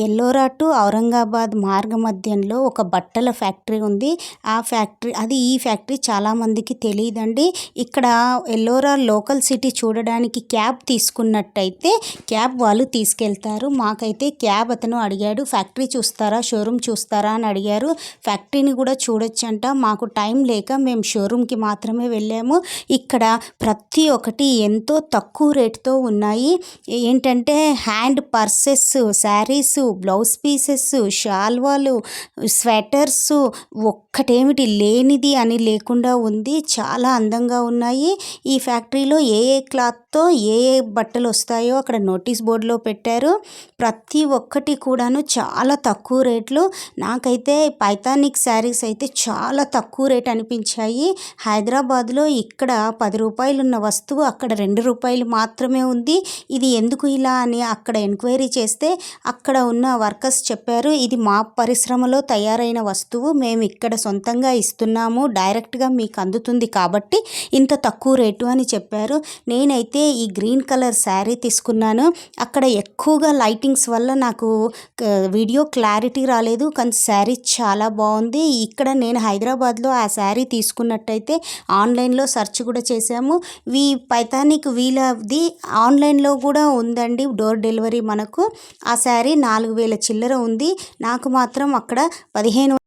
Ellora to Aurangabad మార్గ మధ్యంలో ఒక బట్టల ఫ్యాక్టరీ ఉంది. ఈ ఫ్యాక్టరీ చాలామందికి తెలియదండి. ఇక్కడ ఎల్లోరా లోకల్ సిటీ చూడడానికి క్యాబ్ తీసుకున్నట్టయితే క్యాబ్ వాళ్ళు తీసుకెళ్తారు. మాకైతే క్యాబ్ అతను అడిగాడు, ఫ్యాక్టరీ చూస్తారా, షోరూమ్ చూస్తారా అని అడిగారు. ఫ్యాక్టరీని కూడా చూడొచ్చంట. మాకు టైం లేక మేము షోరూమ్కి మాత్రమే వెళ్ళాము. ఇక్కడ ప్రతి ఒక్కటి ఎంతో తక్కువ రేటుతో ఉన్నాయి. ఏంటంటే hand purses, saris, blouse pieces, షాల్వాలు, స్వెటర్స్, ఒక్కటేమిటి లేనిది అని లేకుండా ఉంది. చాలా అందంగా ఉన్నాయి. ఈ ఫ్యాక్టరీలో ఏ క్లాత్తో ఏ బట్టలు వస్తాయో అక్కడ నోటీస్ బోర్డులో పెట్టారు. ప్రతి ఒక్కటి కూడాను చాలా తక్కువ రేట్లు. నాకైతే పైథానిక్ శారీస్ అయితే చాలా తక్కువ రేట్ అనిపించాయి. హైదరాబాద్లో ఇక్కడ 10 రూపాయలు ఉన్న వస్తువు అక్కడ 2 రూపాయలు మాత్రమే ఉంది. ఇది ఎందుకు ఇలా అని అక్కడ ఎంక్వైరీ చేస్తే అక్కడ ఉన్న వర్కర్స్ చెప్పారు, ఇది మా పరిశ్రమలో తయారైన వస్తువు, మేము ఇక్కడ సొంతంగా ఇస్తున్నాము, డైరెక్ట్గా మీకు అందుతుంది కాబట్టి ఇంత తక్కువ రేటు అని చెప్పారు. నేనైతే ఈ గ్రీన్ కలర్ శారీ తీసుకున్నాను. అక్కడ ఎక్కువగా లైటింగ్స్ వల్ల నాకు వీడియో క్లారిటీ రాలేదు, కానీ శారీ చాలా బాగుంది. ఇక్కడ నేను హైదరాబాద్లో ఆ శారీ తీసుకున్నట్టయితే ఆన్లైన్లో సెర్చ్ కూడా చేశాము. పైథానిక్ వీళ్ళది ఆన్లైన్లో కూడా ఉందండి, డోర్ డెలివరీ. మనకు ఆ శారీ 4000 చిల్లర ఉంది. నాకు మాత్రం అక్కడ 15